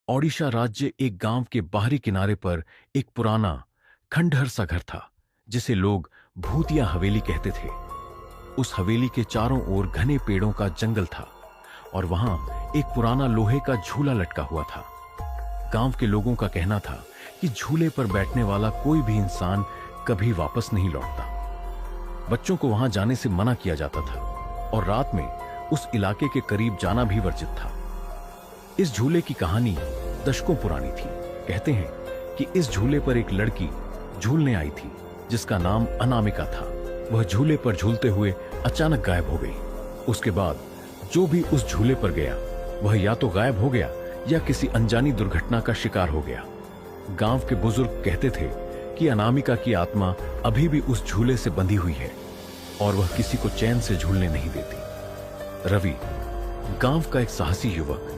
ओडिशा राज्य एक गांव के बाहरी किनारे पर एक पुराना खंडहर सा घर था जिसे लोग भूतिया हवेली कहते थे। उस हवेली के चारों ओर घने पेड़ों का जंगल था और वहां एक पुराना लोहे का झूला लटका हुआ था। गांव के लोगों का कहना था कि झूले पर बैठने वाला कोई भी इंसान कभी वापस नहीं लौटता। बच्चों को वहां जाने से मना किया जाता था और रात में उस इलाके के करीब जाना भी वर्जित था। इस झूले की कहानी दशकों पुरानी थी। कहते हैं कि इस झूले पर एक लड़की झूलने आई थी जिसका नाम अनामिका था। वह झूले पर झूलते हुए अचानक गायब हो गई। उसके बाद जो भी उस झूले पर गया वह या तो गायब हो गया या किसी अनजानी दुर्घटना का शिकार हो गया। गांव के बुजुर्ग कहते थे कि अनामिका की आत्मा अभी भी उस झूले से बंधी हुई है और वह किसी को चैन से झूलने नहीं देती। रवि, गांव का एक साहसी युवक,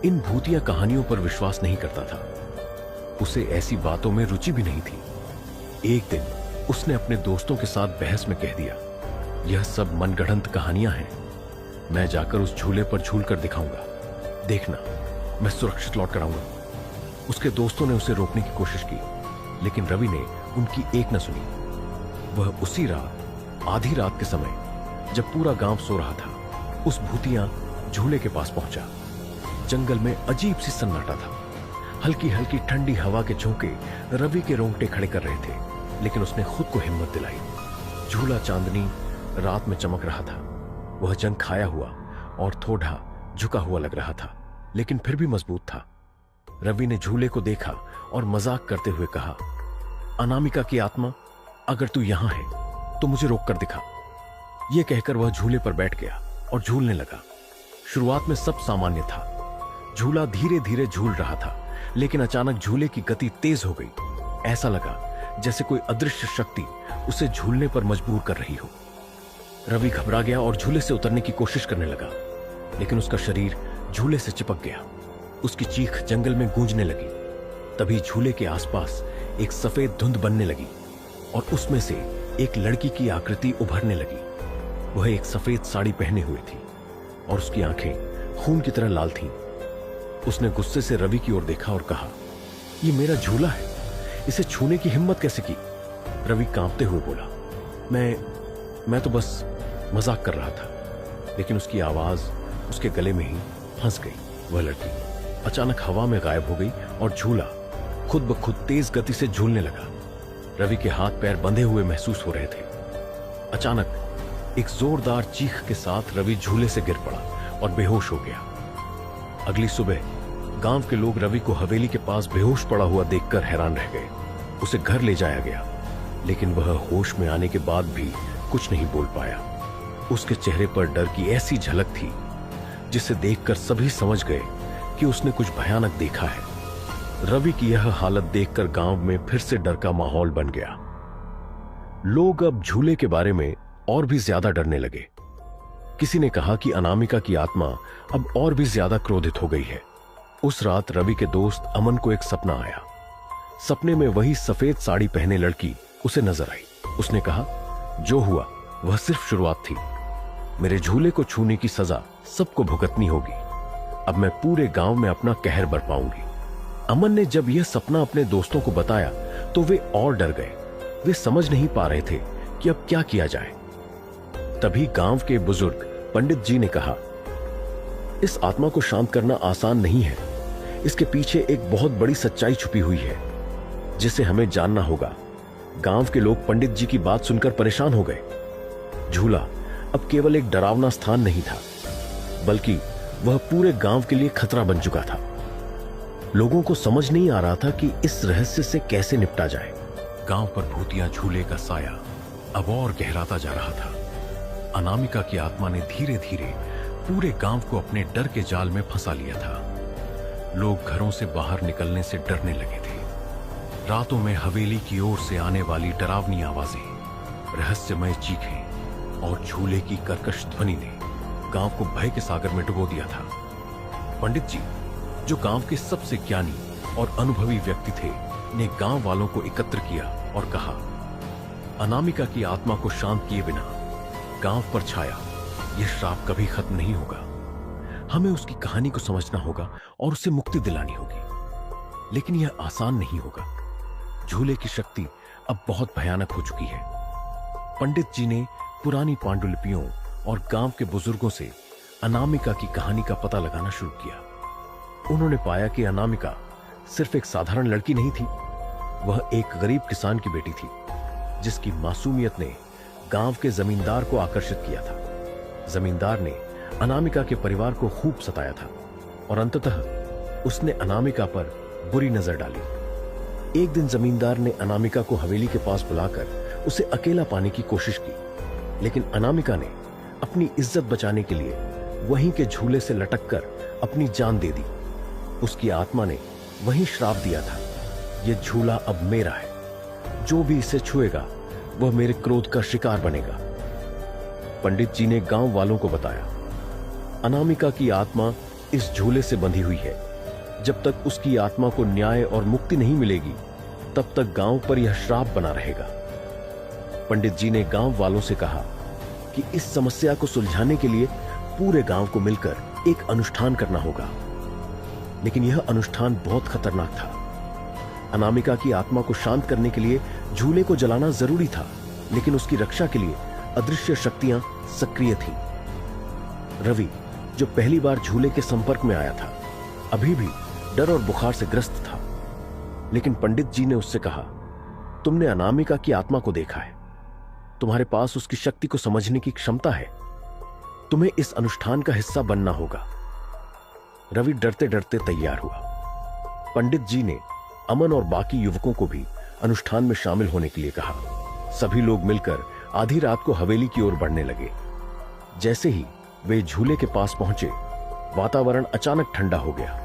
इन भूतिया कहानियों पर विश्वास नहीं करता था। उसे ऐसी बातों में रुचि भी नहीं थी। एक दिन उसने अपने दोस्तों के साथ बहस में कह दिया, यह सब मनगढ़ंत कहानियां हैं। मैं जाकर उस झूले पर झूल कर दिखाऊंगा, देखना मैं सुरक्षित लौट कर आऊंगा। उसके दोस्तों ने उसे रोकने की कोशिश की लेकिन रवि ने उनकी एक न सुनी। वह उसी रात आधी रात के समय जब पूरा गांव सो रहा था उस भूतिया झूले के पास पहुंचा। जंगल में अजीब सी सन्नाटा था। हल्की हल्की ठंडी हवा के झोंके रवि के रोंगटे खड़े कर रहे थे लेकिन उसने खुद को हिम्मत दिलाई। झूला चांदनी रात में चमक रहा था। वह जंग खाया हुआ और थोड़ा झुका हुआ लग रहा था लेकिन फिर भी मजबूत था। रवि ने झूले को देखा और मजाक करते हुए कहा, अनामिका की आत्मा, अगर तू यहां है तो मुझे रोक कर दिखा। यह कहकर वह झूले पर बैठ गया और झूलने लगा। शुरुआत में सब सामान्य था। झूला धीरे धीरे झूल रहा था लेकिन अचानक झूले की गति तेज हो गई। ऐसा लगा जैसे कोई अदृश्य शक्ति उसे झूलने पर मजबूर कर रही हो। रवि घबरा गया और झूले से उतरने की कोशिश करने लगा लेकिन उसका शरीर झूले से चिपक गया। उसकी चीख जंगल में गूंजने लगी। तभी झूले के आसपास एक सफेद धुंध बनने लगी और उसमें से एक लड़की की आकृति उभरने लगी। वह एक सफेद साड़ी पहने हुए थी और उसकी आंखें खून की तरह लाल थीं। उसने गुस्से से रवि की ओर देखा और कहा, यह मेरा झूला है, इसे छूने की हिम्मत कैसे की? रवि कांपते हुए बोला, मैं तो बस मजाक कर रहा था। लेकिन उसकी आवाज उसके गले में ही फंस गई। वह लड़की अचानक हवा में गायब हो गई और झूला खुद ब खुद तेज गति से झूलने लगा। रवि के हाथ पैर बंधे हुए महसूस हो रहे थे। अचानक एक जोरदार चीख के साथ रवि झूले से गिर पड़ा और बेहोश हो गया। अगली सुबह गांव के लोग रवि को हवेली के पास बेहोश पड़ा हुआ देखकर हैरान रह गए। उसे घर ले जाया गया लेकिन वह होश में आने के बाद भी कुछ नहीं बोल पाया। उसके चेहरे पर डर की ऐसी झलक थी जिसे देखकर सभी समझ गए कि उसने कुछ भयानक देखा है। रवि की यह हालत देखकर गांव में फिर से डर का माहौल बन गया। लोग अब झूले के बारे में और भी ज्यादा डरने लगे। किसी ने कहा कि अनामिका की आत्मा अब और भी ज्यादा क्रोधित हो गई है। उस रात रवि के दोस्त अमन को एक सपना आया। सपने में वही सफेद साड़ी पहने लड़की उसे नजर आई। उसने कहा, जो हुआ वह सिर्फ शुरुआत थी। मेरे झूले को छूने की सजा सबको भुगतनी होगी। अब मैं पूरे गांव में अपना कहर बरपाऊंगी। अमन ने जब यह सपना अपने दोस्तों को बताया तो वे और डर गए। वे समझ नहीं पा रहे थे कि अब क्या किया जाए। तभी गांव के बुजुर्ग पंडित जी ने कहा, इस आत्मा को शांत करना आसान नहीं है। इसके पीछे एक बहुत बड़ी सच्चाई छुपी हुई है जिसे हमें जानना होगा। गांव के लोग पंडित जी की बात सुनकर परेशान हो गए। झूला अब केवल एक डरावना स्थान नहीं था बल्कि वह पूरे गांव के लिए खतरा बन चुका था। लोगों को समझ नहीं आ रहा था कि इस रहस्य से कैसे निपटा जाए। गांव पर भूतिया झूले का साया अब और गहराता जा रहा था। अनामिका की आत्मा ने धीरे धीरे पूरे गांव को अपने डर के जाल में फंसा लिया था। लोग घरों से बाहर निकलने से डरने लगे थे। रातों में हवेली की ओर से आने वाली डरावनी आवाजें, रहस्यमय चीखें और झूले की कर्कश ध्वनि ने गांव को भय के सागर में डुबो दिया था। पंडित जी, जो गांव के सबसे ज्ञानी और अनुभवी व्यक्ति थे, ने गांव वालों को एकत्र किया और कहा, अनामिका की आत्मा को शांत किए बिना गांव पर छाया यह श्राप कभी खत्म नहीं होगा। हमें उसकी कहानी को समझना होगा और उसे मुक्ति दिलानी होगी। लेकिन यह आसान नहीं होगा। झूले की शक्ति अब बहुत भयानक हो चुकी है। पंडित जी ने पुरानी पांडुलिपियों और गांव के बुजुर्गों से अनामिका की कहानी का पता लगाना शुरू किया। उन्होंने पाया कि अनामिका सिर्फ एक साधारण लड़की नहीं थी, वह एक गरीब किसान की बेटी थी जिसकी मासूमियत ने गांव के जमींदार को आकर्षित किया था। जमींदार ने अनामिका के परिवार को खूब सताया था और अंततः उसने अनामिका पर बुरी नजर डाली। एक दिन जमींदार ने अनामिका को हवेली के पास बुलाकर उसे अकेला पाने की कोशिश की, लेकिन अनामिका ने अपनी इज्जत बचाने के लिए वहीं के झूले से लटककर अपनी जान दे दी। उसकी आत्मा ने वहीं श्राप दिया था, यह झूला अब मेरा है, जो भी इसे छुएगा वह मेरे क्रोध का शिकार बनेगा। पंडित जी ने गांव वालों को बताया, अनामिका की आत्मा इस झूले से बंधी हुई है। जब तक उसकी आत्मा को न्याय और मुक्ति नहीं मिलेगी, तब तक गांव पर यह श्राप बना रहेगा। पंडित जी ने गांव वालों से कहा कि इस समस्या को सुलझाने के लिए पूरे गांव को मिलकर एक अनुष्ठान करना होगा। लेकिन यह अनुष्ठान बहुत खतरनाक था। अनामिका की आत्मा को शांत करने के लिए झूले को जलाना जरूरी था, लेकिन उसकी रक्षा के लिए अदृश्य शक्तियां सक्रिय थीं। रवि, जो पहली बार झूले के संपर्क में आया था, अभी भी डर और बुखार से ग्रस्त था। लेकिन पंडित जी ने उससे कहा, तुमने अनामिका की आत्मा को देखा है, तुम्हारे पास उसकी शक्ति को समझने की क्षमता है, तुम्हें इस अनुष्ठान का हिस्सा बनना होगा। रवि डरते डरते तैयार हुआ। पंडित जी ने अमन और बाकी युवकों को भी अनुष्ठान में शामिल होने के लिए कहा। सभी लोग मिलकर आधी रात को हवेली की ओर बढ़ने लगे। जैसे ही वे झूले के पास पहुंचे, वातावरण अचानक ठंडा हो गया।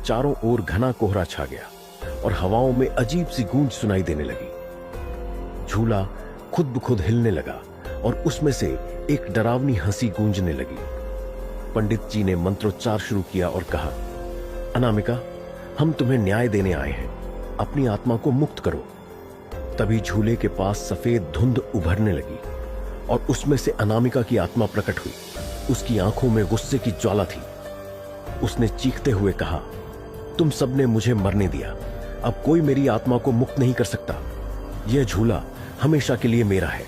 चारों ओर घना कोहरा छा गया और हवाओं में अजीब सी गूंज सुनाई देने लगी। झूला खुद ब खुद हिलने लगा और उसमें से एक डरावनी हंसी गूंजने लगी। पंडित जी ने मंत्रोच्चार शुरू किया और कहा, अनामिका, हम तुम्हें न्याय देने आए हैं, अपनी आत्मा को मुक्त करो। तभी झूले के पास सफेद धुंध उभरने लगी और उसमें से अनामिका की आत्मा प्रकट हुई। उसकी आंखों में गुस्से की ज्वाला थी। उसने चीखते हुए कहा, तुम सबने मुझे मरने दिया, अब कोई मेरी आत्मा को मुक्त नहीं कर सकता। यह झूला हमेशा के लिए मेरा है।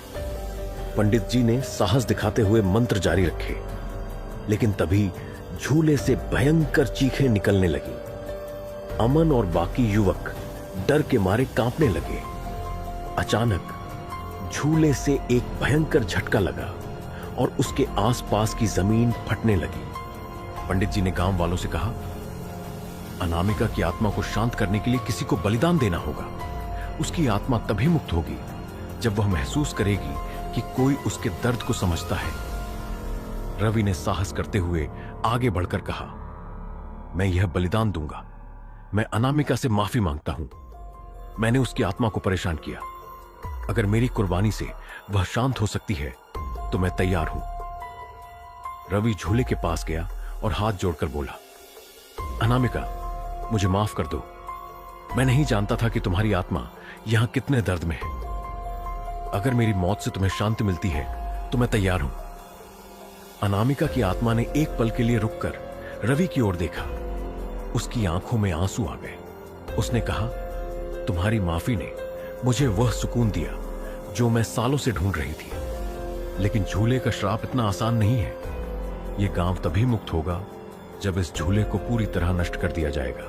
पंडित जी ने साहस दिखाते हुए मंत्र जारी रखे, लेकिन तभी झूले से भयंकर चीखें निकलने लगी। अमन और बाकी युवक डर के मारे कांपने लगे। अचानक झूले से एक भयंकर झटका लगा और उसके आसपास की जमीन फटने लगी। पंडित जी ने गांव वालों से कहा, अनामिका की आत्मा को शांत करने के लिए किसी को बलिदान देना होगा। उसकी आत्मा तभी मुक्त होगी जब वह महसूस करेगी कि कोई उसके दर्द को समझता है। रवि ने साहस करते हुए आगे बढ़कर कहा, मैं यह बलिदान दूंगा। मैं अनामिका से माफी मांगता हूं। मैंने उसकी आत्मा को परेशान किया। अगर मेरी कुर्बानी से वह शांत हो सकती है तो मैं तैयार हूं। रवि झूले के पास गया और हाथ जोड़कर बोला, अनामिका, मुझे माफ कर दो। मैं नहीं जानता था कि तुम्हारी आत्मा यहां कितने दर्द में है। अगर मेरी मौत से तुम्हें शांति मिलती है तो मैं तैयार हूं। अनामिका की आत्मा ने एक पल के लिए रुककर रवि की ओर देखा। उसकी आंखों में आंसू आ गए। उसने कहा, तुम्हारी माफी ने मुझे वह सुकून दिया जो मैं सालों से ढूंढ रही थी। लेकिन झूले का श्राप इतना आसान नहीं है। यह गांव तभी मुक्त होगा जब इस झूले को पूरी तरह नष्ट कर दिया जाएगा।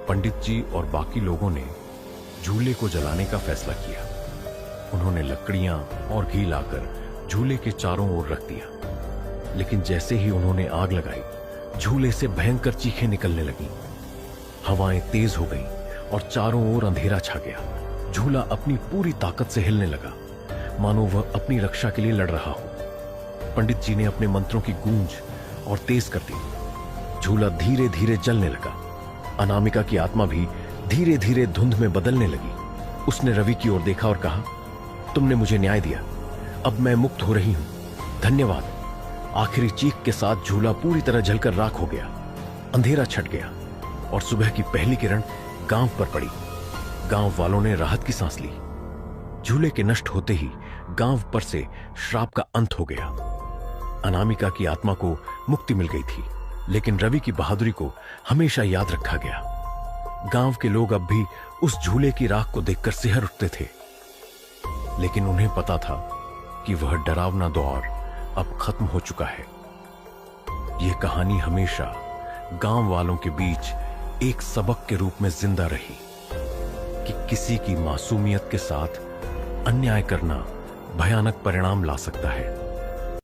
पंडित जी और बाकी लोगों ने झूले को जलाने का फैसला किया। उन्होंने लकड़ियां और घी लाकर झूले के चारों ओर रख दिया। लेकिन जैसे ही उन्होंने आग लगाई, झूले से भयंकर चीखें निकलने लगीं। हवाएं तेज हो गईं और चारों ओर अंधेरा छा गया। झूला अपनी पूरी ताकत से हिलने लगा, मानो वह अपनी रक्षा के लिए लड़ रहा हो। पंडित जी ने अपने मंत्रों की गूंज और तेज कर दी। झूला धीरे धीरे जलने लगा। अनामिका की आत्मा भी धीरे धीरे धुंध में बदलने लगी। उसने रवि की ओर देखा और कहा, तुमने मुझे न्याय दिया, अब मैं मुक्त हो रही हूं, धन्यवाद। आखिरी चीख के साथ झूला पूरी तरह जलकर राख हो गया। अंधेरा छट गया और सुबह की पहली किरण गांव पर पड़ी। गांव वालों ने राहत की सांस ली। झूले के नष्ट होते ही गांव पर से श्राप का अंत हो गया। अनामिका की आत्मा को मुक्ति मिल गई थी, लेकिन रवि की बहादुरी को हमेशा याद रखा गया। गांव के लोग अब भी उस झूले की राख को देखकर सिहर उठते थे, लेकिन उन्हें पता था कि वह डरावना दौर अब खत्म हो चुका है। यह कहानी हमेशा गांव वालों के बीच एक सबक के रूप में जिंदा रही कि किसी की मासूमियत के साथ अन्याय करना भयानक परिणाम ला सकता है।